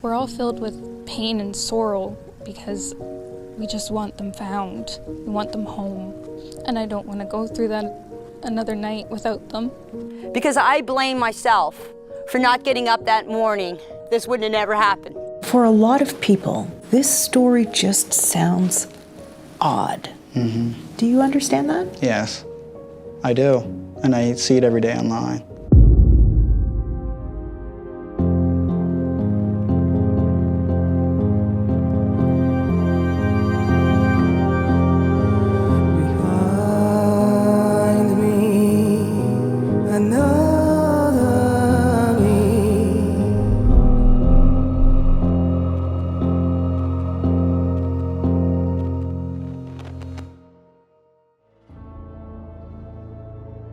We're all filled with pain and sorrow because we just want them found. We want them home. And I don't want to go through that another night without them. Because I blame myself for not getting up that morning. This wouldn't have never happened. For a lot of people, this story just sounds odd. Mm-hmm. Do you understand that? Yes, I do. And I see it every day online.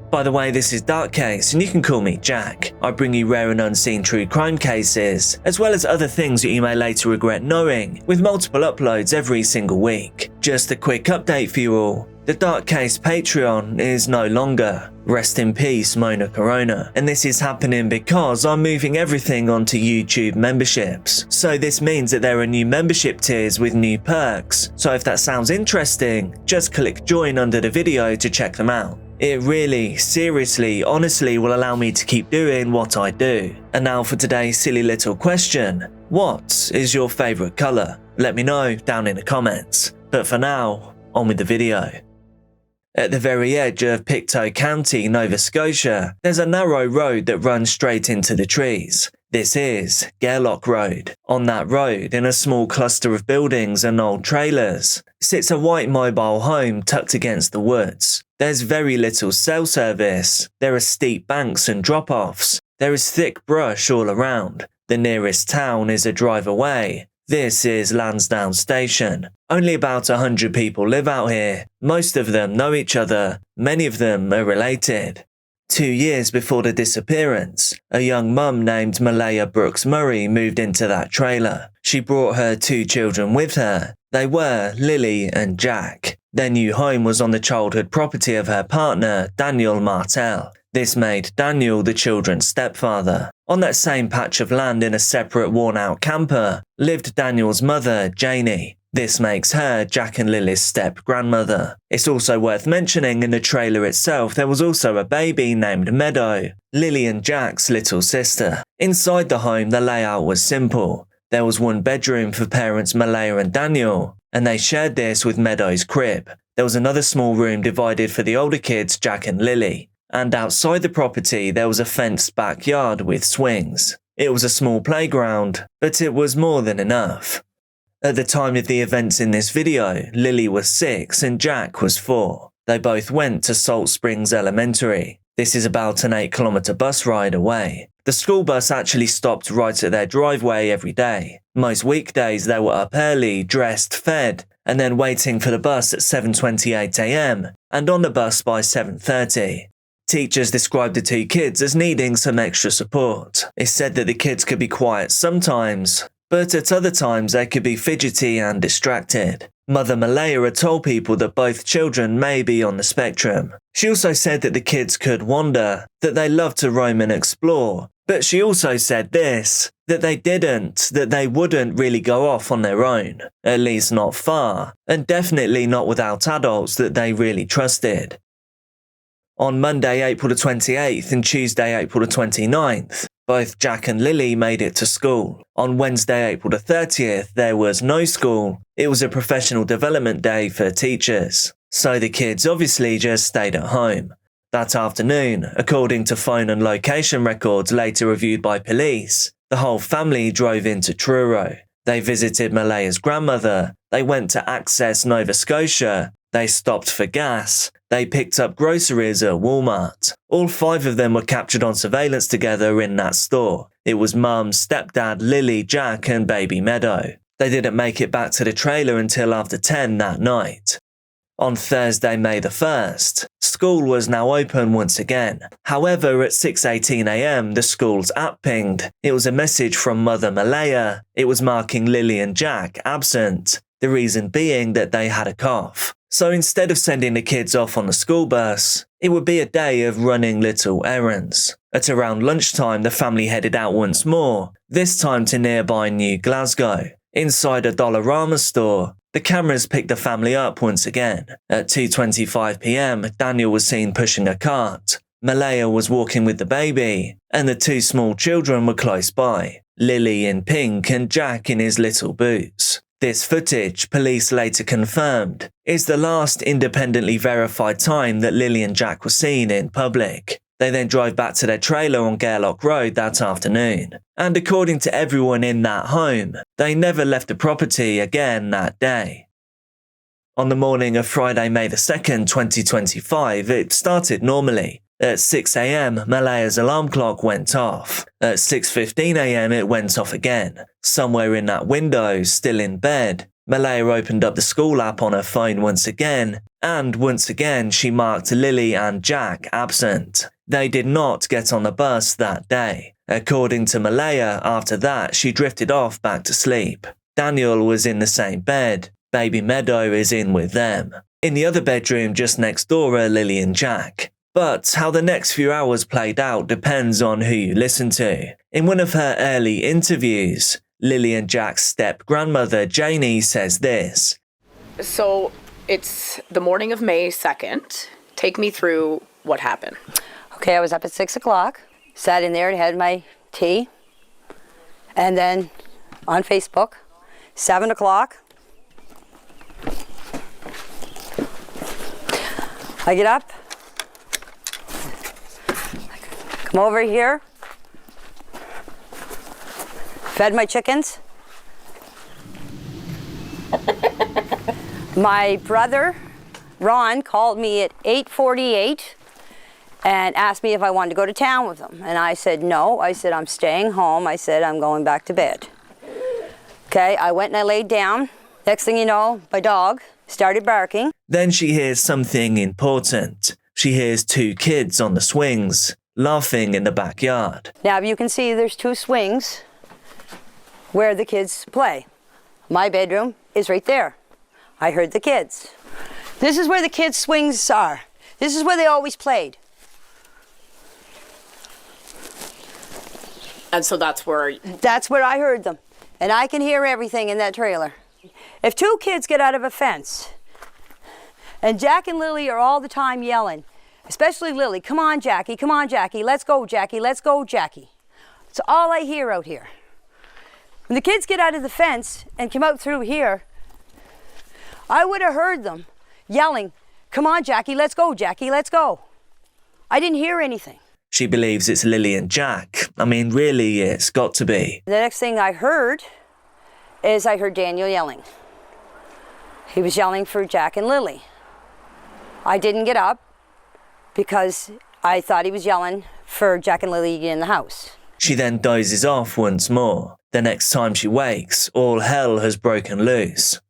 By the way, this is Dark Case, and you can call me Jack. I bring you rare and unseen true crime cases, as well as other things that you may later regret knowing, with multiple uploads every single week. Just a quick update for you all. The Dark Case Patreon is no longer. Rest in peace, Mona Corona. And this is happening because I'm moving everything onto YouTube memberships. So this means that there are new membership tiers with new perks. So if that sounds interesting, just click join under the video to check them out. It really, seriously, honestly will allow me to keep doing what I do. And now for today's silly little question. What is your favourite colour? Let me know down in the comments. But for now, on with the video. At the very edge of Pictou County, Nova Scotia, there's a narrow road that runs straight into the trees. This is Gairloch Road. On that road, in a small cluster of buildings and old trailers, sits a white mobile home tucked against the woods. There's very little cell service. There are steep banks and drop-offs. There is thick brush all around. The nearest town is a drive away. This is Lansdowne Station. Only about 100 people live out here. Most of them know each other. Many of them are related. 2 years before the disappearance, a young mum named Malehya Brooks-Murray moved into that trailer. She brought her 2 children with her. They were Lilly and Jack. Their new home was on the childhood property of her partner, Daniel Martell. This made Daniel the children's stepfather. On that same patch of land in a separate worn-out camper lived Daniel's mother, Janie. This makes her Jack and Lily's step-grandmother. It's also worth mentioning in the trailer itself there was also a baby named Meadow, Lilly and Jack's little sister. Inside the home the layout was simple. There was one bedroom for parents Malehya and Daniel, and they shared this with Meadow's crib. There was another small room divided for the older kids, Jack and Lilly. And outside the property there was a fenced backyard with swings. It was a small playground, but it was more than enough. At the time of the events in this video, Lilly was 6 and Jack was 4. They both went to Salt Springs Elementary. This is about an 8-kilometer bus ride away. The school bus actually stopped right at their driveway every day. Most weekdays they were up early, dressed, fed, and then waiting for the bus at 7:28 AM and on the bus by 7:30. Teachers described the 2 kids as needing some extra support. It's said that the kids could be quiet sometimes, but at other times they could be fidgety and distracted. Mother Malehya had told people that both children may be on the spectrum. She also said that the kids could wander, that they loved to roam and explore, but she also said this, that they wouldn't really go off on their own, at least not far, and definitely not without adults that they really trusted. On Monday, April the 28th and Tuesday, April the 29th, both Jack and Lilly made it to school. On Wednesday, April the 30th, there was no school. It was a professional development day for teachers. So the kids obviously just stayed at home. That afternoon, according to phone and location records later reviewed by police, the whole family drove into Truro. They visited Malehya's grandmother. They went to Access, Nova Scotia. They stopped for gas. They picked up groceries at Walmart. All 5 of them were captured on surveillance together in that store. It was Mum, Stepdad, Lilly, Jack and baby Meadow. They didn't make it back to the trailer until after 10 that night. On Thursday, May the 1st, school was now open once again. However, at 6:18 AM, the school's app pinged. It was a message from Mother Malehya. It was marking Lilly and Jack absent. The reason being that they had a cough. So instead of sending the kids off on the school bus, it would be a day of running little errands. At around lunchtime, the family headed out once more, this time to nearby New Glasgow. Inside a Dollarama store, the cameras picked the family up once again. At 2:25 p.m, Daniel was seen pushing a cart. Malehya was walking with the baby, and the two small children were close by, Lilly in pink and Jack in his little boots. This footage, police later confirmed, is the last independently verified time that Lilly and Jack were seen in public. They then drive back to their trailer on Gairloch Road that afternoon, and according to everyone in that home, they never left the property again that day. On the morning of Friday, May the 2nd, 2025, it started normally. At 6 a.m, Malehya's alarm clock went off. At 6:15 a.m, it went off again. Somewhere in that window, still in bed, Malehya opened up the school app on her phone once again, and once again she marked Lilly and Jack absent. They did not get on the bus that day. According to Malehya, after that she drifted off back to sleep. Daniel was in the same bed. Baby Meadow is in with them. In the other bedroom just next door are Lilly and Jack. But how the next few hours played out depends on who you listen to. In one of her early interviews, Lilly and Jack's step-grandmother Janie says this. So it's the morning of May 2nd. Take me through what happened. Okay, I was up at 6 o'clock, sat in there and had my tea, and then on Facebook, 7 o'clock, I get up, come over here, fed my chickens. My brother, Ron, called me at 8:48 and asked me if I wanted to go to town with them. And I said no. I said, I'm staying home. I said, I'm going back to bed. Okay, I went and I laid down. Next thing you know, my dog started barking. Then she hears something important. She hears two kids on the swings, laughing in the backyard. Now, you can see there's two swings where the kids play. My bedroom is right there. I heard the kids. This is where the kids' swings are. This is where they always played. And so that's where I heard them. And I can hear everything in that trailer. If two kids get out of a fence, and Jack and Lilly are all the time yelling, especially Lilly, come on, Jackie, let's go, Jackie, let's go, Jackie. It's all I hear out here. When the kids get out of the fence and come out through here, I would have heard them yelling, come on, Jackie, let's go, Jackie, let's go. I didn't hear anything. She believes it's Lilly and Jack. I mean, really, it's got to be. The next thing I heard is I heard Daniel yelling. He was yelling for Jack and Lilly. I didn't get up because I thought he was yelling for Jack and Lilly to get in the house. She then dozes off once more. The next time she wakes, all hell has broken loose.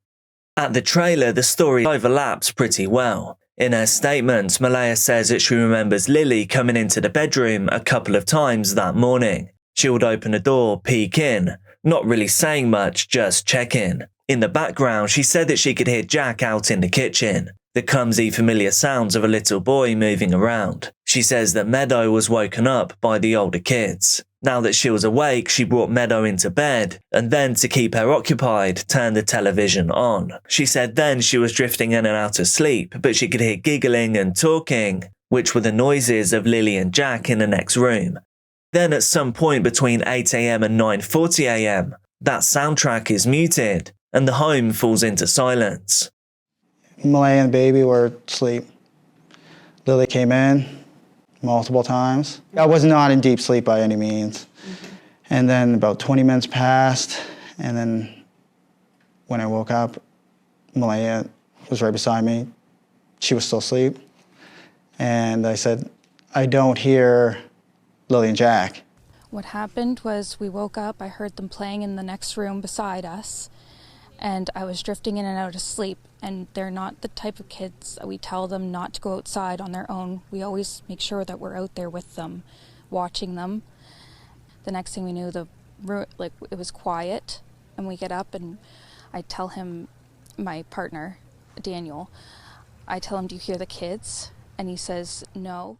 At the trailer, the story overlaps pretty well. In her statement, Malehya says that she remembers Lilly coming into the bedroom a couple of times that morning. She would open the door, peek in, not really saying much, just checking. In the background, she said that she could hear Jack out in the kitchen, the clumsy familiar sounds of a little boy moving around. She says that Meadow was woken up by the older kids. Now that she was awake, she brought Meadow into bed, and then to keep her occupied, turned the television on. She said then she was drifting in and out of sleep, but she could hear giggling and talking, which were the noises of Lilly and Jack in the next room. Then at some point between 8 a.m. and 9:40 a.m, that soundtrack is muted, and the home falls into silence. Malehya and the baby were asleep. Lilly came in multiple times. I was not in deep sleep by any means. And then about 20 minutes passed, and then when I woke up, Malehya was right beside me. She was still asleep. And I said, I don't hear Lilly and Jack. What happened was we woke up, I heard them playing in the next room beside us, and I was drifting in and out of sleep, and they're not the type of kids that we tell them not to go outside on their own. We always make sure that we're out there with them, watching them. The next thing we knew, it was quiet, and we get up and I tell him, my partner, Daniel, I tell him, do you hear the kids? And he says, no.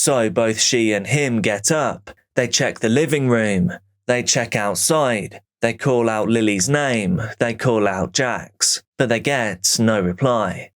So both she and him get up, they check the living room, they check outside, they call out Lily's name, they call out Jack's, but they get no reply.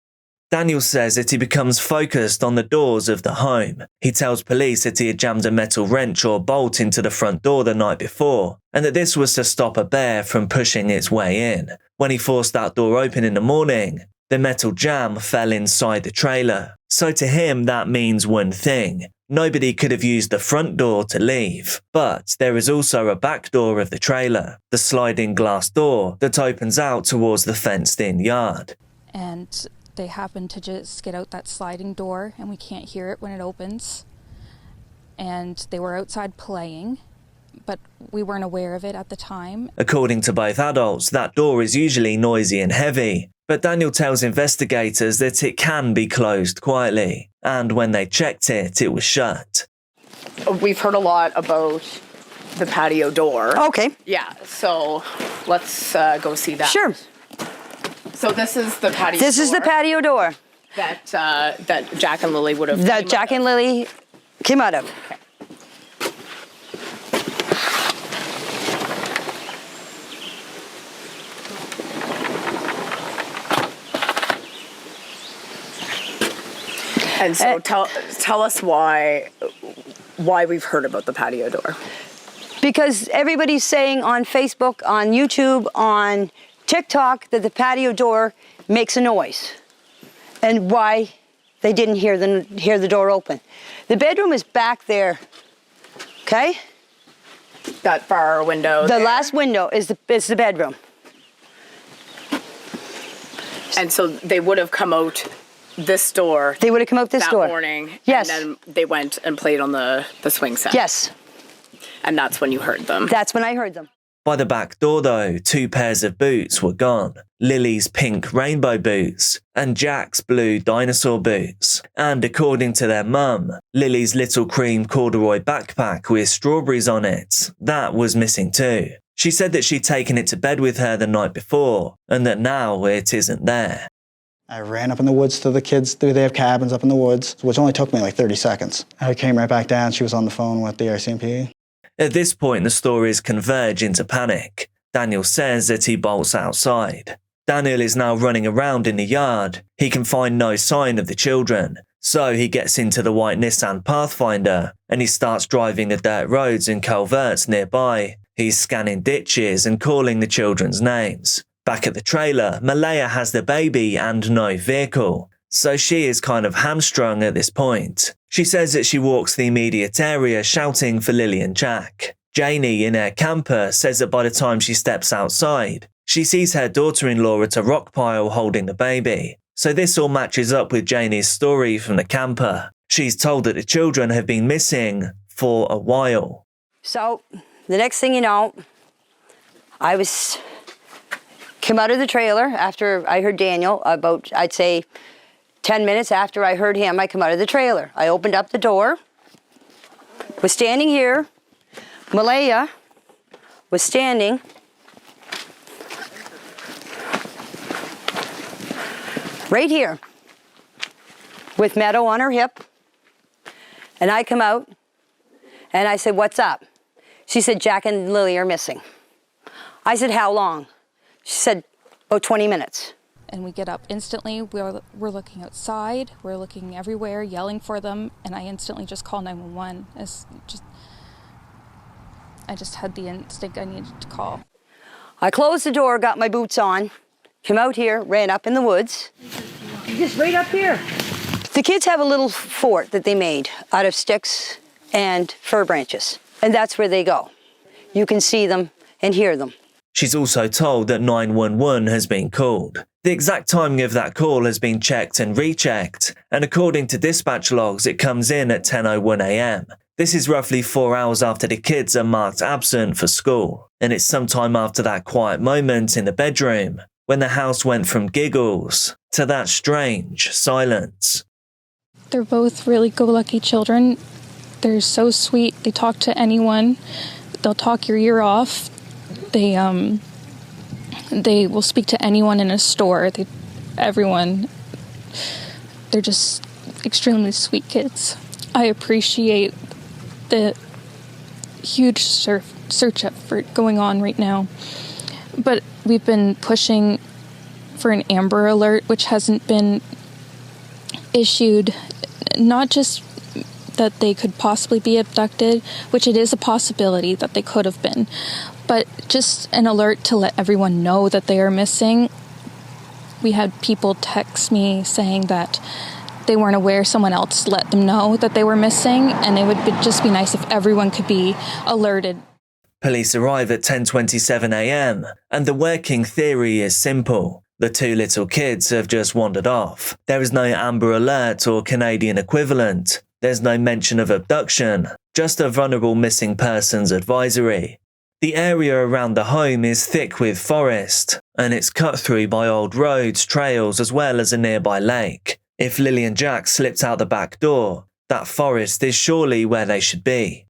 Daniel says that he becomes focused on the doors of the home. He tells police that he had jammed a metal wrench or bolt into the front door the night before, and that this was to stop a bear from pushing its way in. When he forced that door open in the morning, the metal jam fell inside the trailer. So to him, that means one thing. Nobody could have used the front door to leave. But there is also a back door of the trailer, the sliding glass door that opens out towards the fenced-in yard. And they happen to just get out that sliding door, and we can't hear it when it opens. And they were outside playing, but we weren't aware of it at the time. According to both adults, that door is usually noisy and heavy, but Daniel tells investigators that it can be closed quietly, and when they checked it, it was shut. We've heard a lot about the patio door. Okay. Yeah, so let's go see that. Sure. So this is the patio door. This is the patio door that Jack and Lily would have. that Jack and Lily came out of. Okay. And so tell us why we've heard about the patio door. Because everybody's saying on Facebook, on YouTube, on TikTok that the patio door makes a noise, and why they didn't hear the door open. The bedroom is back there. Okay. That far window. The there. last window is the bedroom. And so they would have come out this door. They would have come out this that door morning. Yes. And then they went and played on the swing set. Yes. And that's when you heard them. That's when I heard them. By the back door, though, 2 pairs of boots were gone. Lily's pink rainbow boots and Jack's blue dinosaur boots. And according to their mum, Lily's little cream corduroy backpack with strawberries on it, that was missing too. She said that she'd taken it to bed with her the night before, and that now it isn't there. I ran up in the woods to the kids. They have cabins up in the woods, which only took me like 30 seconds. I came right back down. She was on the phone with the RCMP. At this point, the stories converge into panic. Daniel says that he bolts outside. Daniel is now running around in the yard. He can find no sign of the children. So he gets into the white Nissan Pathfinder and he starts driving the dirt roads and culverts nearby. He's scanning ditches and calling the children's names. Back at the trailer, Malehya has the baby and no vehicle. So she is kind of hamstrung at this point. She says that she walks the immediate area shouting for Lily and Jack. Janie, in her camper, says that by the time she steps outside, she sees her daughter-in-law at a rock pile holding the baby. So this all matches up with Janie's story from the camper. She's told that the children have been missing for a while. So the next thing you know, I came out of the trailer after I heard Daniel, about, I'd say, 10 minutes after I heard him, I come out of the trailer. I opened up the door, was standing here. Malehya was standing right here with Meadow on her hip. And I come out and I said, "What's up?" She said, "Jack and Lily are missing." I said, "How long?" She said, "About 20 minutes. And we get up instantly. We're looking outside. We're looking everywhere, yelling for them. And I instantly just call 911. I just had the instinct I needed to call. I closed the door, got my boots on, came out here, ran up in the woods. Just right up here. The kids have a little fort that they made out of sticks and fir branches. And that's where they go. You can see them and hear them. She's also told that 911 has been called. The exact timing of that call has been checked and rechecked, and according to dispatch logs, it comes in at 10:01 a.m. This is roughly 4 hours after the kids are marked absent for school, and it's sometime after that quiet moment in the bedroom when the house went from giggles to that strange silence. They're both really go-lucky children. They're so sweet. They talk to anyone. They'll talk your ear off. They will speak to anyone in a store. Everyone. They're just extremely sweet kids. I appreciate the huge search effort going on right now, but we've been pushing for an Amber Alert, which hasn't been issued. Not just that they could possibly be abducted, which it is a possibility that they could have been, but just an alert to let everyone know that they are missing. We had people text me saying that they weren't aware someone else let them know that they were missing, and it would just be nice if everyone could be alerted. Police arrive at 10:27 a.m, and the working theory is simple. The two little kids have just wandered off. There is no Amber Alert or Canadian equivalent. There's no mention of abduction, just a vulnerable missing persons advisory. The area around the home is thick with forest, and it's cut through by old roads, trails, as well as a nearby lake. If Lilly and Jack slipped out the back door, that forest is surely where they should be.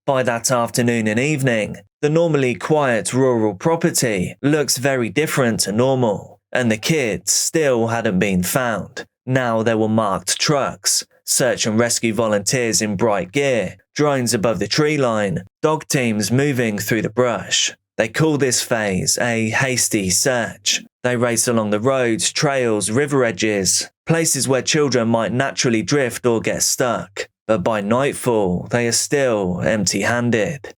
By that afternoon and evening, the normally quiet rural property looks very different to normal, and the kids still hadn't been found. Now there were marked trucks, search and rescue volunteers in bright gear, drones above the tree line, dog teams moving through the brush. They call this phase a hasty search. They race along the roads, trails, river edges, places where children might naturally drift or get stuck. But by nightfall, they are still empty-handed.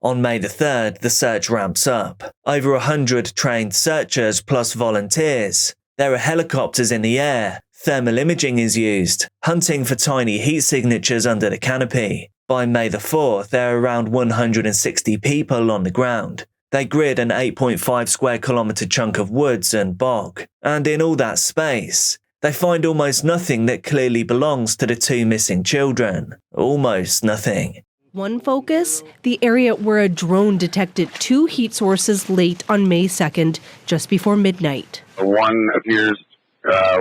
On May the 3rd, the search ramps up. Over 100 trained searchers plus volunteers. There are helicopters in the air. Thermal imaging is used, hunting for tiny heat signatures under the canopy. By May the 4th, there are around 160 people on the ground. They grid an 8.5 square kilometre chunk of woods and bog, and in all that space, they find almost nothing that clearly belongs to the two missing children. Almost nothing. One focus, the area where a drone detected two heat sources late on May 2nd, just before midnight. One appears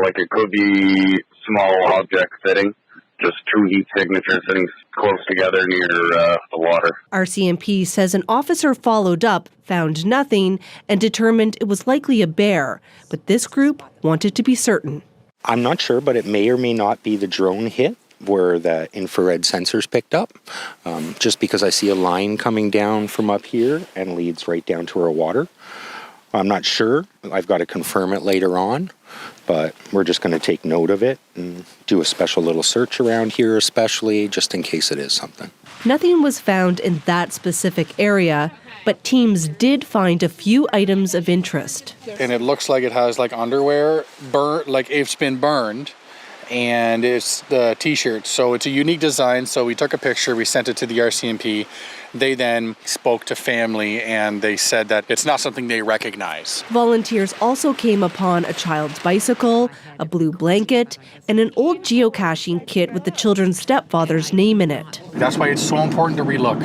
like it could be small object sitting, just two heat signatures sitting close together near the water. RCMP says an officer followed up, found nothing, and determined it was likely a bear. But this group wanted to be certain. I'm not sure, but it may or may not be the drone hit where the infrared sensors picked up, just because I see a line coming down from up here and leads right down to our water. I'm not sure. I've got to confirm it later on, but we're just going to take note of it and do a special little search around here, especially just in case it is something. Nothing was found in that specific area, but teams did find a few items of interest. And it looks like it has like underwear, burnt, like it's been burned, and it's the t-shirts. So it's a unique design. So we took a picture, we sent it to the RCMP. They then spoke to family and they said that it's not something they recognize. Volunteers also came upon a child's bicycle, a blue blanket, and an old geocaching kit with the children's stepfather's name in it. That's why it's so important to relook,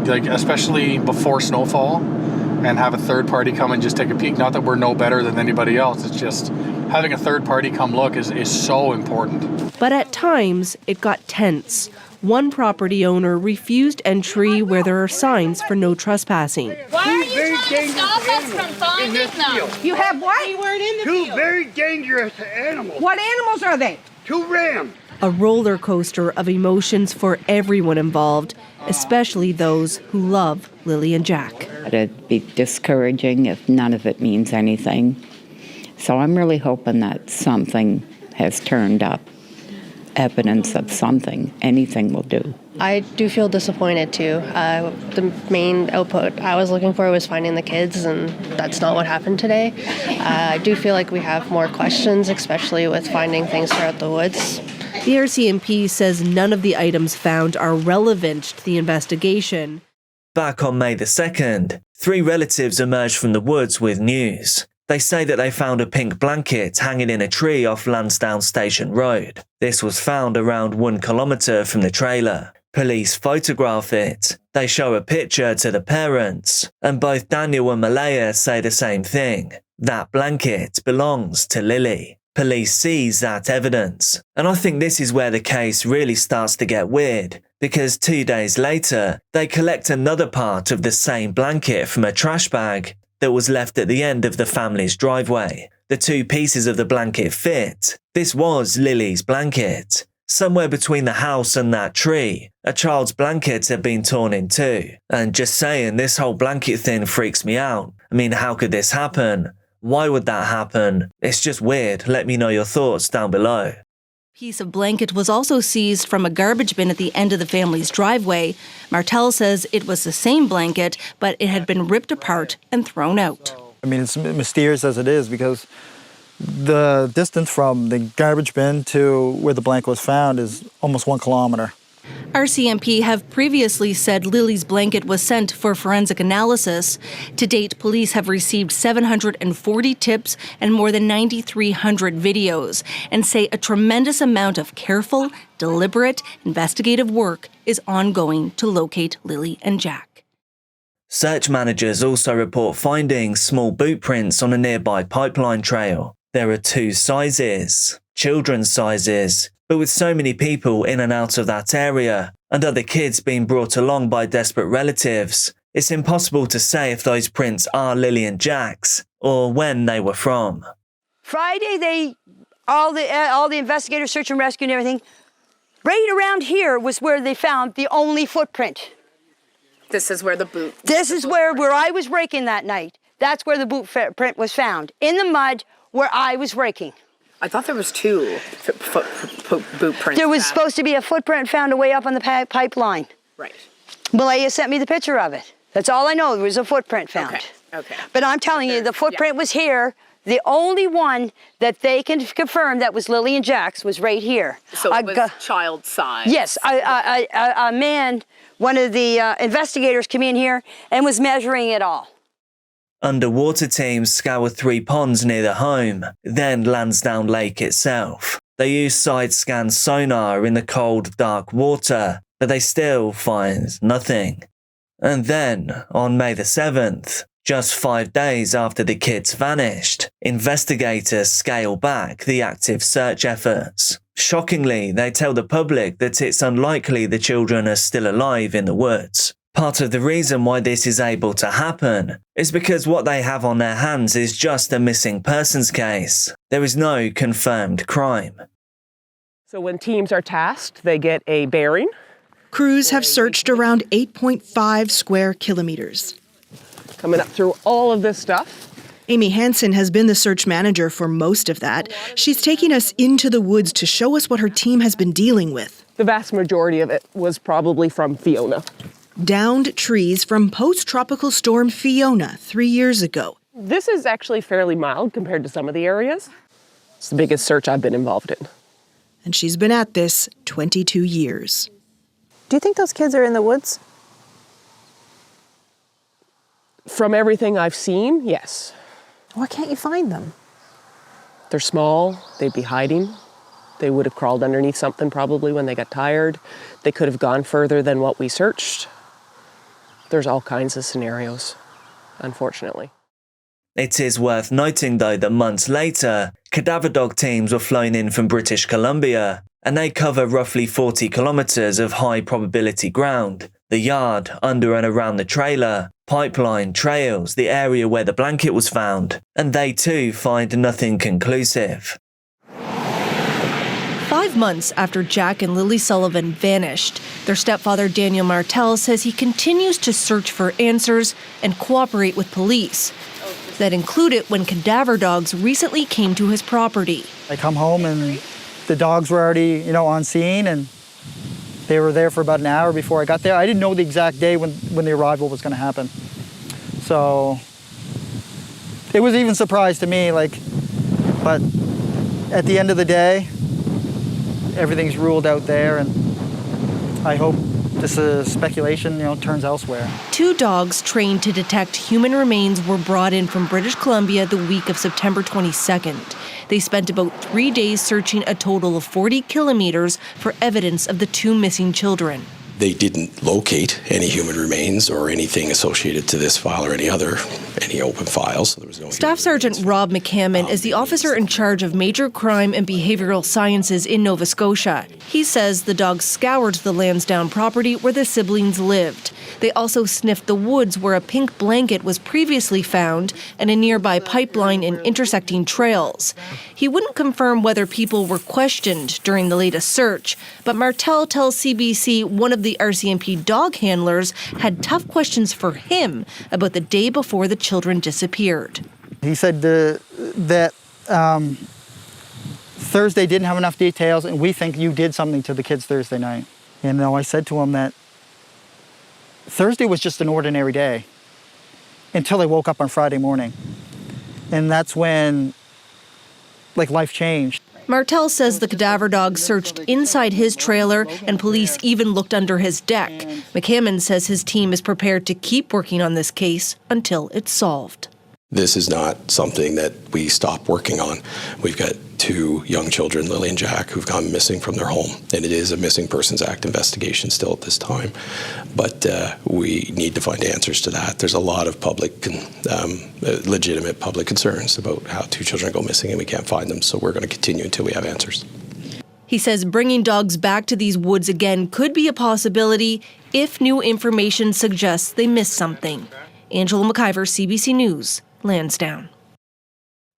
like especially before snowfall, and have a third party come and just take a peek. Not that we're no better than anybody else, it's just having a third party come look is so important. But at times, it got tense. One property owner refused entry where there are signs for no trespassing. Why are you trying to stop us from finding them? You have what? We weren't in the Two field. very dangerous animals. What animals are they? Two rams. A roller coaster of emotions for everyone involved, especially those who love Lilly and Jack. It'd be discouraging if none of it means anything. So I'm really hoping that something has turned up. Evidence of something, anything will do. I do feel disappointed too. The main output I was looking for was finding the kids, and that's not what happened today. I do feel like we have more questions, especially with finding things throughout the woods. The RCMP says none of the items found are relevant to the investigation. Back on May the 2nd, 3 relatives emerged from the woods with news. They say that they found a pink blanket hanging in a tree off Lansdowne Station Road. This was found around 1 kilometre from the trailer. Police photograph it. They show a picture to the parents, and both Daniel and Malehya say the same thing. That blanket belongs to Lilly. Police seize that evidence. And I think this is where the case really starts to get weird, because 2 days later, they collect another part of the same blanket from a trash bag that was left at the end of the family's driveway. The 2 pieces of the blanket fit. This was Lilly's blanket. Somewhere between the house and that tree, a child's blanket had been torn in two. And just saying, this whole blanket thing freaks me out. I mean, how could this happen? Why would that happen? It's just weird. Let me know your thoughts down below. Piece of blanket was also seized from a garbage bin at the end of the family's driveway. Martell says it was the same blanket, but it had been ripped apart and thrown out. I mean, it's mysterious as it is because the distance from the garbage bin to where the blanket was found is almost 1 kilometer. RCMP have previously said Lilly's blanket was sent for forensic analysis. To date, police have received 740 tips and more than 9,300 videos, and say a tremendous amount of careful, deliberate, investigative work is ongoing to locate Lilly and Jack. Search managers also report finding small boot prints on a nearby pipeline trail. There are 2 sizes, children's sizes, but with so many people in and out of that area, and other kids being brought along by desperate relatives, it's impossible to say if those prints are Lilly and Jack's, or when they were from. Friday, all the investigators, search and rescue and everything, right around here was where they found the only footprint. This is where the boot... This is where I was raking that night. That's where the boot print was found, in the mud where I was raking. I thought there was 2 boot prints. There was supposed to be a footprint found way up on the pipeline. Right. Malehya sent me the picture of it. That's all I know. There was a footprint found. Okay. But I'm telling you, the footprint was here. The only one that they can confirm that was Lilly and Jack's was right here. So it was child size. Yes. A man, one of the investigators came in here and was measuring it all. Underwater teams scoured 3 ponds near the home, then Lansdowne Lake itself. They used side-scan sonar in the cold, dark water, but they still find nothing. And then, on May the 7th, just 5 days after the kids vanished, investigators scale back the active search efforts. Shockingly, they tell the public that it's unlikely the children are still alive in the woods. Part of the reason why this is able to happen is because what they have on their hands is just a missing persons case. There is no confirmed crime. So when teams are tasked, they get a bearing. Crews have searched around 8.5 square kilometers. Coming up through all of this stuff. Amy Hansen has been the search manager for most of that. She's taking us into the woods to show us what her team has been dealing with. The vast majority of it was probably from Fiona. Downed trees from post-tropical storm Fiona 3 years ago. This is actually fairly mild compared to some of the areas. It's the biggest search I've been involved in. And she's been at this 22 years. Do you think those kids are in the woods? From everything I've seen, yes. Why can't you find them? They're small, they'd be hiding. They would have crawled underneath something probably when they got tired. They could have gone further than what we searched. There's all kinds of scenarios, unfortunately. It is worth noting, though, that months later, cadaver dog teams were flown in from British Columbia, and they cover roughly 40 kilometres of high-probability ground. The yard, under and around the trailer, pipeline, trails, the area where the blanket was found, and they too find nothing conclusive. 5 months after Jack and Lilly Sullivan vanished, their stepfather Daniel Martell says he continues to search for answers and cooperate with police. That included when cadaver dogs recently came to his property. I come home and the dogs were already, on scene, and they were there for about an hour before I got there. I didn't know the exact day when the arrival was going to happen. So it was even a surprise to me, but at the end of the day, everything's ruled out there, and I hope this speculation, turns elsewhere. 2 dogs trained to detect human remains were brought in from British Columbia the week of September 22nd. They spent about 3 days searching a total of 40 kilometers for evidence of the 2 missing children. They didn't locate any human remains or anything associated to this file or any open files. So there was no Staff Sergeant Rob McCammon is the officer in charge of major crime and behavioral sciences in Nova Scotia. He says the dogs scoured the Lansdowne property where the siblings lived. They also sniffed the woods where a pink blanket was previously found and a nearby pipeline and intersecting trails. He wouldn't confirm whether people were questioned during the latest search, but Martell tells CBC one of the RCMP dog handlers had tough questions for him about the day before the children disappeared. He said that Thursday didn't have enough details, and we think you did something to the kids Thursday night. And I said to him that Thursday was just an ordinary day until they woke up on Friday morning. And that's when, life changed. Martell says the cadaver dog searched inside his trailer and police even looked under his deck. McCammon says his team is prepared to keep working on this case until it's solved. This is not something that we stop working on. We've got 2 young children, Lilly and Jack, who've gone missing from their home. And it is a Missing Persons Act investigation still at this time. But we need to find answers to that. There's a lot of legitimate public concerns about how 2 children go missing and we can't find them. So we're going to continue until we have answers. He says bringing dogs back to these woods again could be a possibility if new information suggests they missed something. Angela McIver, CBC News, Lansdowne.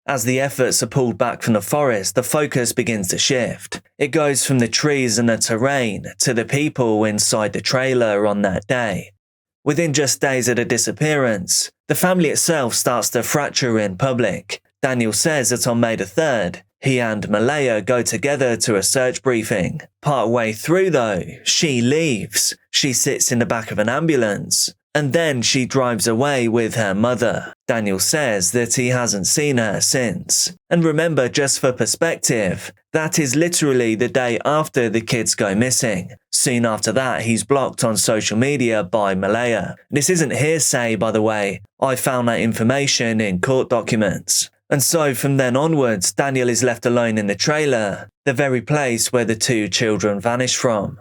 As the efforts are pulled back from the forest, the focus begins to shift. It goes from the trees and the terrain to the people inside the trailer on that day. Within just days of the disappearance, the family itself starts to fracture in public. Daniel says that on May the 3rd, he and Malehya go together to a search briefing. Partway through though, she leaves. She sits in the back of an ambulance. And then she drives away with her mother. Daniel says that he hasn't seen her since. And remember, just for perspective, that is literally the day after the kids go missing. Soon after that, he's blocked on social media by Malehya. This isn't hearsay, by the way. I found that information in court documents. And so from then onwards, Daniel is left alone in the trailer, the very place where the 2 children vanished from.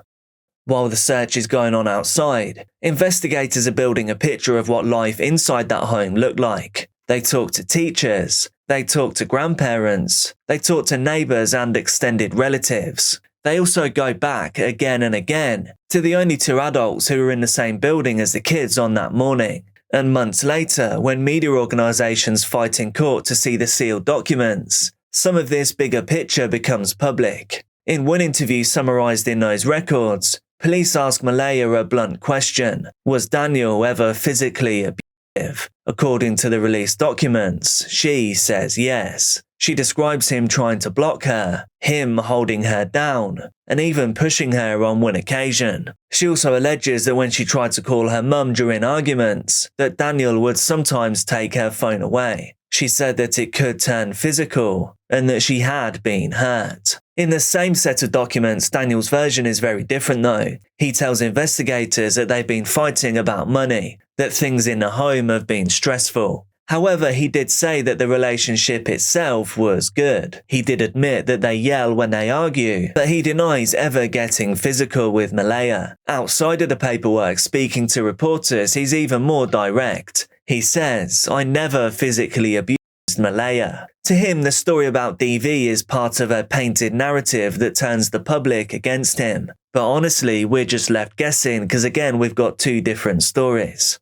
While the search is going on outside, investigators are building a picture of what life inside that home looked like. They talk to teachers, they talk to grandparents, they talk to neighbours and extended relatives. They also go back again and again to the only 2 adults who were in the same building as the kids on that morning. And months later, when media organisations fight in court to see the sealed documents, some of this bigger picture becomes public. In one interview summarised in those records, police ask Malehya a blunt question. Was Daniel ever physically abusive? According to the released documents, she says yes. She describes him trying to block her, him holding her down, and even pushing her on one occasion. She also alleges that when she tried to call her mum during arguments, that Daniel would sometimes take her phone away. She said that it could turn physical, and that she had been hurt. In the same set of documents, Daniel's version is very different though. He tells investigators that they've been fighting about money, that things in the home have been stressful. However, he did say that the relationship itself was good. He did admit that they yell when they argue, but he denies ever getting physical with Malehya. Outside of the paperwork, speaking to reporters, he's even more direct. He says, "I never physically abused Malehya." To him, the story about DV is part of a painted narrative that turns the public against him. But honestly, we're just left guessing because again, we've got 2 different stories.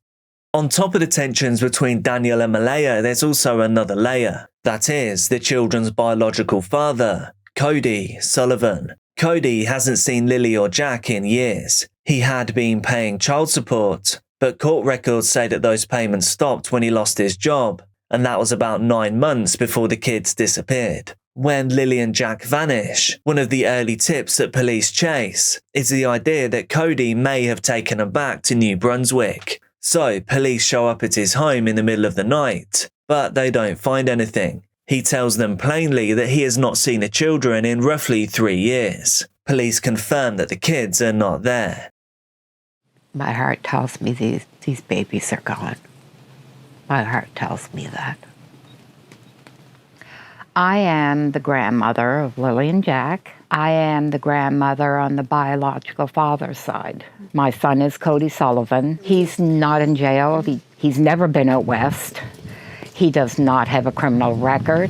On top of the tensions between Daniel and Malehya, there's also another layer. That is, the children's biological father, Cody Sullivan. Cody hasn't seen Lilly or Jack in years. He had been paying child support, but court records say that those payments stopped when he lost his job, and that was about 9 months before the kids disappeared. When Lilly and Jack vanish, one of the early tips that police chase is the idea that Cody may have taken them back to New Brunswick. So police show up at his home in the middle of the night, but they don't find anything. He tells them plainly that he has not seen the children in roughly 3 years. Police confirm that the kids are not there. My heart tells me these babies are gone. My heart tells me that. I am the grandmother of Lilly and Jack. I am the grandmother on the biological father's side. My son is Cody Sullivan. He's not in jail. He's never been out west. He does not have a criminal record.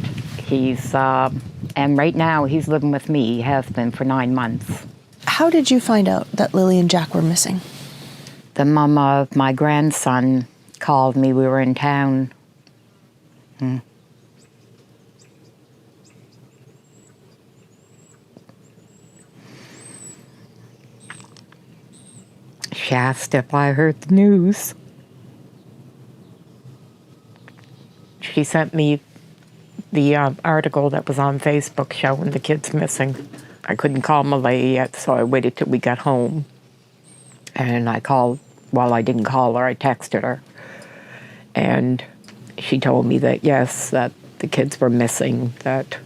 And right now he's living with me. He has been for 9 months. How did you find out that Lilly and Jack were missing? The mum of my grandson called me. We were in town. She asked if I heard the news. She sent me the article that was on Facebook showing the kids missing. I couldn't call Malehya yet, so I waited till we got home. And I called, well, I didn't call her, I texted her. And she told me that, yes, that the kids were missing, that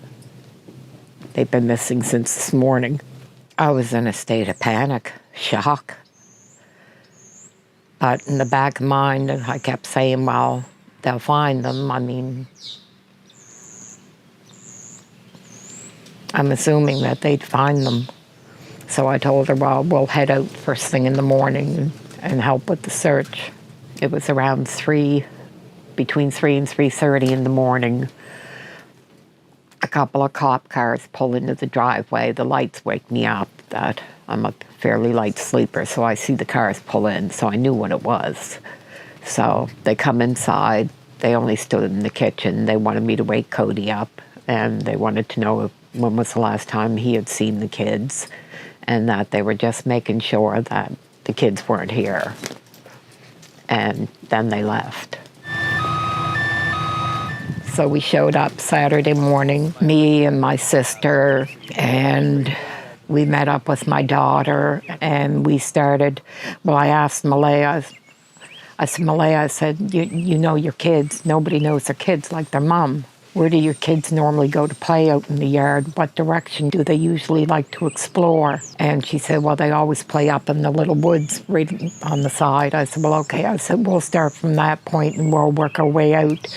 they've been missing since this morning. I was in a state of panic, shock. But in the back of my mind, I kept saying, well, they'll find them. I mean, I'm assuming that they'd find them. So I told her, well, we'll head out first thing in the morning and help with the search. It was around between 3 and 3:30 in the morning. A couple of cop cars pull into the driveway. The lights wake me up that I'm a fairly light sleeper, so I see the cars pull in, so I knew what it was. So they come inside. They only stood in the kitchen. They wanted me to wake Cody up, and they wanted to know when was the last time he had seen the kids, and that they were just making sure that the kids weren't here. And then they left. So we showed up Saturday morning, me and my sister, and we met up with my daughter, and we started, well, I asked Malehya, I said, Malehya, I said, you know your kids. Nobody knows their kids like their mom. Where do your kids normally go to play out in the yard? What direction do they usually like to explore? And she said, well, they always play up in the little woods right on the side. I said, well, okay. I said, we'll start from that point and we'll work our way out.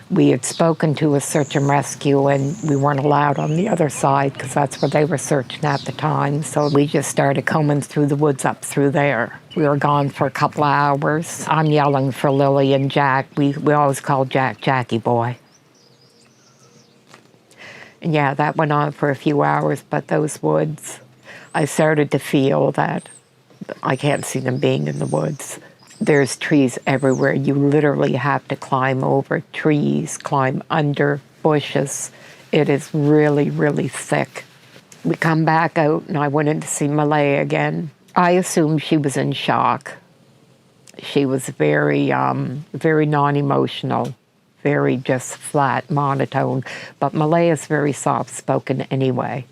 We had spoken to a search and rescue, and we weren't allowed on the other side because that's where they were searching at the time. So we just started combing through the woods up through there. We were gone for a couple of hours. I'm yelling for Lilly and Jack. We always called Jack Jackie Boy. And yeah, that went on for a few hours, but those woods, I started to feel that I can't see them being in the woods. There's trees everywhere. You literally have to climb over trees, climb under bushes. It is really, really thick. We come back out, and I went in to see Malehya again. I assumed she was in shock. She was very, very non-emotional. Very just flat, monotone. But Malehya's very soft-spoken anyway.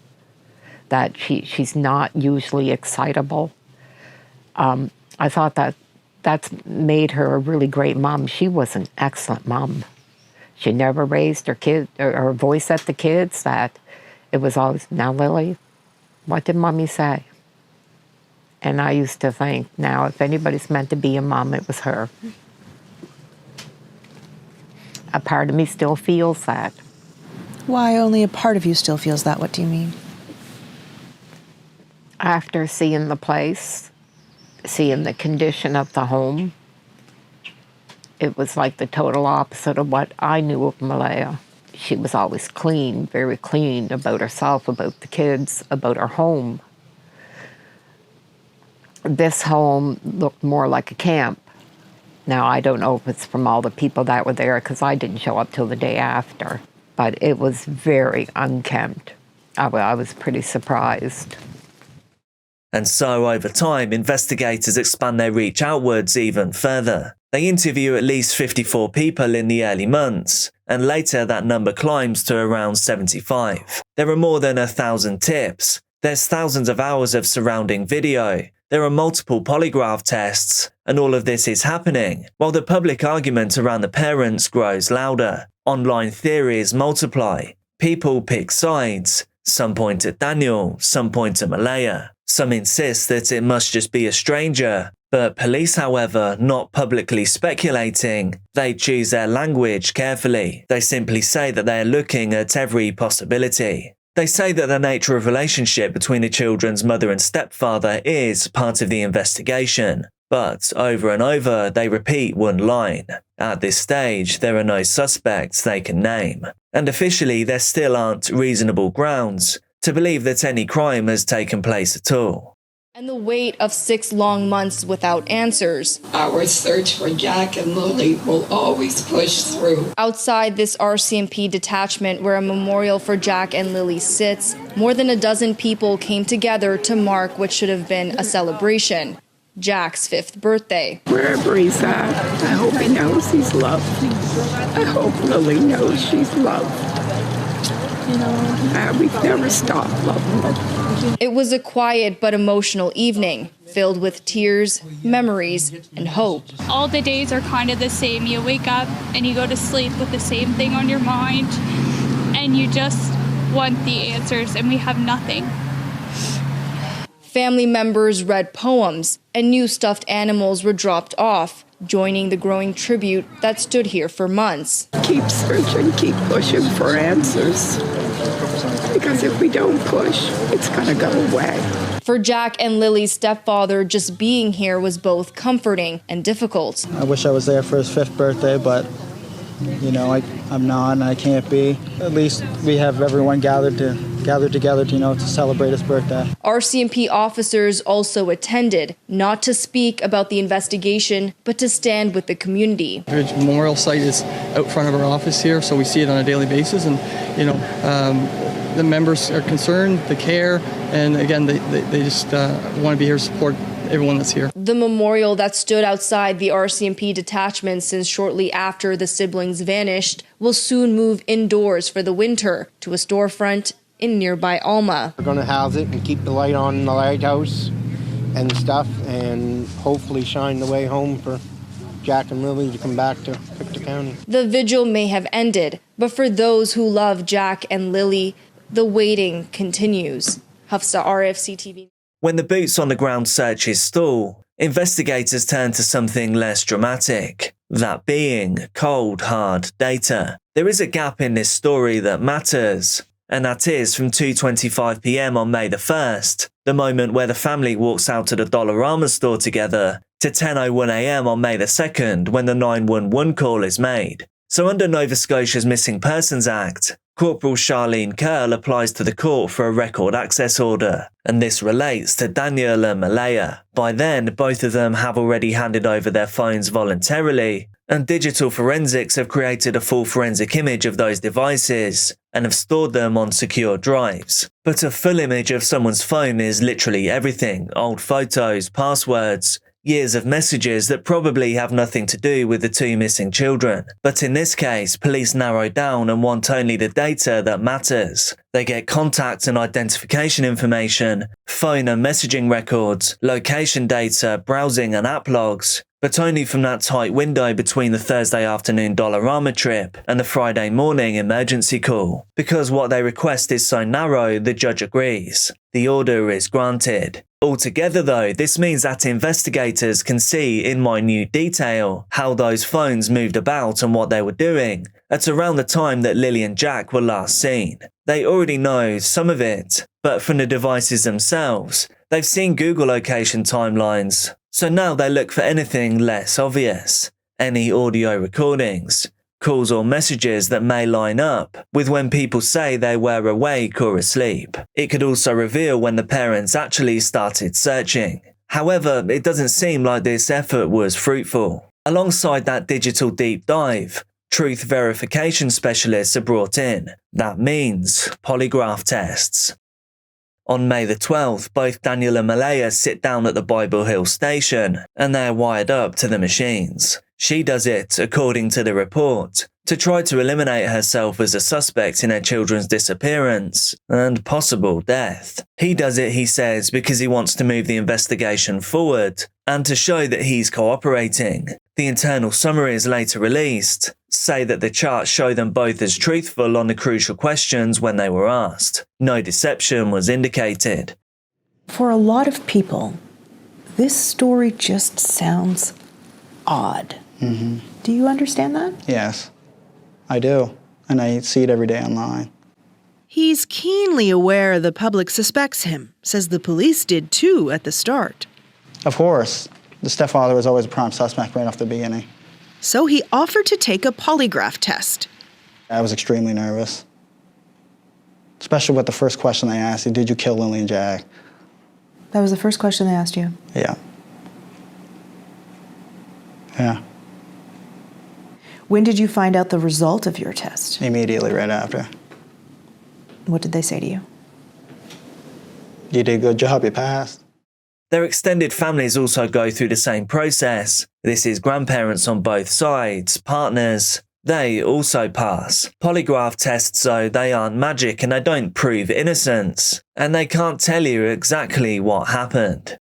That she's not usually excitable. I thought that's made her a really great mom. She was an excellent mom. She never raised her voice at the kids. That it was always, now Lilly, what did Mommy say? And I used to think, now if anybody's meant to be a mom, it was her. A part of me still feels that. Why only a part of you still feels that? What do you mean? After seeing the place, seeing the condition of the home, it was like the total opposite of what I knew of Malehya. She was always clean, very clean about herself, about the kids, about her home. This home looked more like a camp. Now, I don't know if it's from all the people that were there, because I didn't show up till the day after. But it was very unkempt. I was pretty surprised. And so, over time, investigators expand their reach outwards even further. They interview at least 54 people in the early months, and later that number climbs to around 75. There are more than 1,000 tips. There's thousands of hours of surrounding video. There are multiple polygraph tests, and all of this is happening while the public argument around the parents grows louder. Online theories multiply. People pick sides. Some point at Daniel, some point at Malehya. Some insist that it must just be a stranger. But police, however, not publicly speculating. They choose their language carefully. They simply say that they are looking at every possibility. They say that the nature of relationship between the children's mother and stepfather is part of the investigation. But over and over, they repeat one line. At this stage, there are no suspects they can name. And officially, there still aren't reasonable grounds to believe that any crime has taken place at all. And the wait of 6 long months without answers. Our search for Jack and Lilly will always push through. Outside this RCMP detachment where a memorial for Jack and Lilly sits, more than a dozen people came together to mark what should have been a celebration. Jack's 5th birthday. Wherever he's at, I hope he knows he's loved. I hope Lilly knows she's loved. We've never stopped loving her. It was a quiet but emotional evening, filled with tears, memories, and hope. All the days are kind of the same. You wake up and you go to sleep with the same thing on your mind, and you just want the answers, and we have nothing. Family members read poems, and new stuffed animals were dropped off, joining the growing tribute that stood here for months. Keep searching, keep pushing for answers. Because if we don't push, it's going to go away. For Jack and Lilly's stepfather, just being here was both comforting and difficult. I wish I was there for his 5th birthday, but, I'm not and I can't be. At least we have everyone gathered together to celebrate his birthday. RCMP officers also attended, not to speak about the investigation, but to stand with the community. The memorial site is out front of our office here, so we see it on a daily basis, and, the members are concerned, the care, and again, they just want to be here to support everyone that's here. The memorial that stood outside the RCMP detachment since shortly after the siblings vanished will soon move indoors for the winter to a storefront in nearby Alma. We're going to house it and keep the light on in the lighthouse and stuff, and hopefully shine the way home for Jack and Lilly to come back to Pictou County. The vigil may have ended, but for those who love Jack and Lilly, the waiting continues. Hafsa, RFC TV. When the boots on the ground searches stall, investigators turn to something less dramatic, that being cold, hard data. There is a gap in this story that matters, and that is from 2:25 p.m. on May the 1st, the moment where the family walks out to the Dollarama store together, to 10:01 a.m. on May the 2nd, when the 911 call is made. So under Nova Scotia's Missing Persons Act, Corporal Charlene Curl applies to the court for a record access order, and this relates to Daniel and Malehya. By then, both of them have already handed over their phones voluntarily, and digital forensics have created a full forensic image of those devices, and have stored them on secure drives. But a full image of someone's phone is literally everything: old photos, passwords, years of messages that probably have nothing to do with the 2 missing children. But in this case, police narrow down and want only the data that matters. They get contact and identification information, phone and messaging records, location data, browsing and app logs, but only from that tight window between the Thursday afternoon Dollarama trip and the Friday morning emergency call. Because what they request is so narrow, the judge agrees. The order is granted. Altogether though, this means that investigators can see in minute detail how those phones moved about and what they were doing at around the time that Lilly and Jack were last seen. They already know some of it, but from the devices themselves, they've seen Google location timelines, so now they look for anything less obvious. Any audio recordings, calls or messages that may line up with when people say they were awake or asleep. It could also reveal when the parents actually started searching. However, it doesn't seem like this effort was fruitful. Alongside that digital deep dive, truth verification specialists are brought in. That means polygraph tests. On May the 12th, both Daniel and Malehya sit down at the Bible Hill station, and they're wired up to the machines. She does it, according to the report, to try to eliminate herself as a suspect in her children's disappearance and possible death. He does it, he says, because he wants to move the investigation forward and to show that he's cooperating. The internal summaries later released say that the charts show them both as truthful on the crucial questions when they were asked. No deception was indicated. For a lot of people, this story just sounds odd. Mm-hmm. Do you understand that? Yes, I do. And I see it every day online. He's keenly aware the public suspects him, says the police did too at the start. Of course. The stepfather was always a prime suspect right off the beginning. So he offered to take a polygraph test. I was extremely nervous. Especially with the first question they asked you, did you kill Lilly and Jack? That was the first question they asked you? Yeah. Yeah. When did you find out the result of your test? Immediately right after. What did they say to you? You did a good job, you passed. Their extended families also go through the same process. This is grandparents on both sides, partners. They also pass. Polygraph tests, though, they aren't magic and they don't prove innocence. And they can't tell you exactly what happened.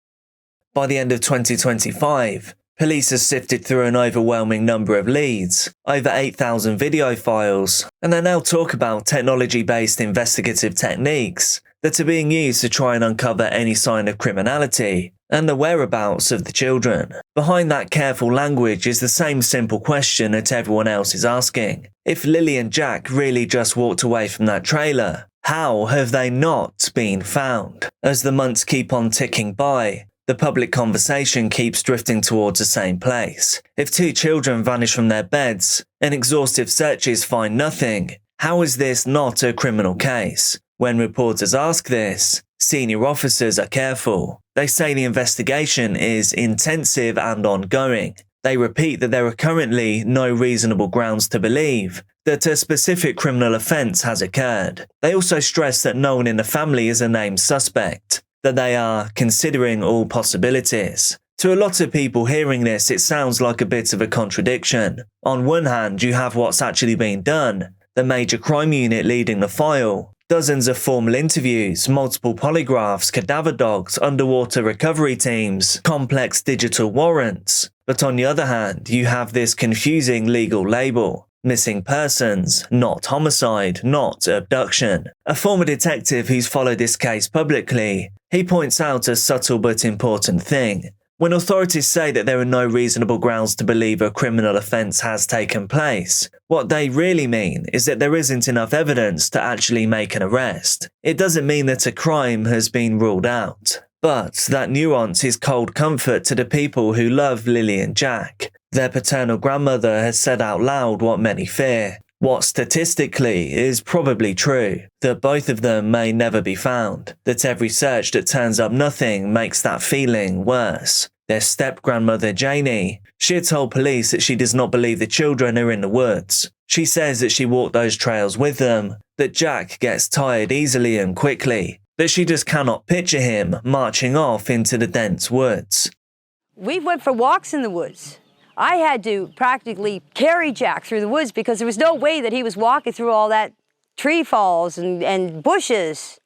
By the end of 2025, police have sifted through an overwhelming number of leads, over 8,000 video files, and they now talk about technology-based investigative techniques that are being used to try and uncover any sign of criminality and the whereabouts of the children. Behind that careful language is the same simple question that everyone else is asking. If Lilly and Jack really just walked away from that trailer, how have they not been found? As the months keep on ticking by, the public conversation keeps drifting towards the same place. If 2 children vanish from their beds and exhaustive searches find nothing, how is this not a criminal case? When reporters ask this, senior officers are careful. They say the investigation is intensive and ongoing. They repeat that there are currently no reasonable grounds to believe that a specific criminal offence has occurred. They also stress that no one in the family is a named suspect, that they are considering all possibilities. To a lot of people hearing this, it sounds like a bit of a contradiction. On one hand, you have what's actually been done, the major crime unit leading the file, dozens of formal interviews, multiple polygraphs, cadaver dogs, underwater recovery teams, complex digital warrants. But on the other hand, you have this confusing legal label. Missing persons, not homicide, not abduction. A former detective who's followed this case publicly, he points out a subtle but important thing. When authorities say that there are no reasonable grounds to believe a criminal offence has taken place, what they really mean is that there isn't enough evidence to actually make an arrest. It doesn't mean that a crime has been ruled out. But that nuance is cold comfort to the people who love Lilly and Jack. Their paternal grandmother has said out loud what many fear, what statistically is probably true, that both of them may never be found, that every search that turns up nothing makes that feeling worse. Their step-grandmother Janie, she had told police that she does not believe the children are in the woods. She says that she walked those trails with them, that Jack gets tired easily and quickly, that she just cannot picture him marching off into the dense woods. We went for walks in the woods. I had to practically carry Jack through the woods because there was no way that he was walking through all that tree falls and bushes.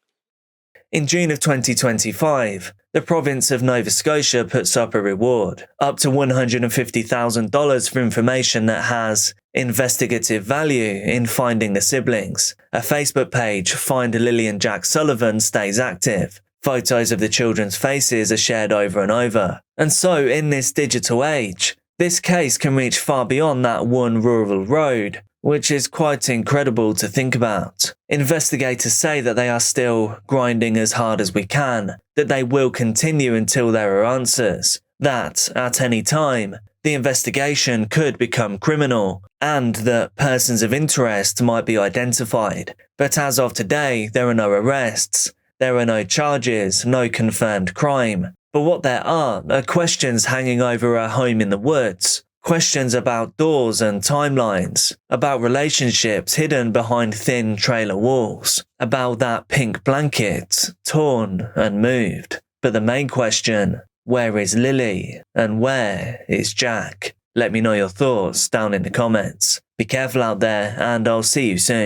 In June of 2025, the province of Nova Scotia puts up a reward, up to $150,000 for information that has investigative value in finding the siblings. A Facebook page, Find Lilly and Jack Sullivan, stays active. Photos of the children's faces are shared over and over. And so, in this digital age, this case can reach far beyond that one rural road, which is quite incredible to think about. Investigators say that they are still grinding as hard as we can, that they will continue until there are answers, that, at any time, the investigation could become criminal, and that persons of interest might be identified. But as of today, there are no arrests, there are no charges, no confirmed crime. But what there are questions hanging over a home in the woods, questions about doors and timelines, about relationships hidden behind thin trailer walls, about that pink blanket, torn and moved. But the main question, where is Lilly and where is Jack? Let me know your thoughts down in the comments. Be careful out there and I'll see you soon.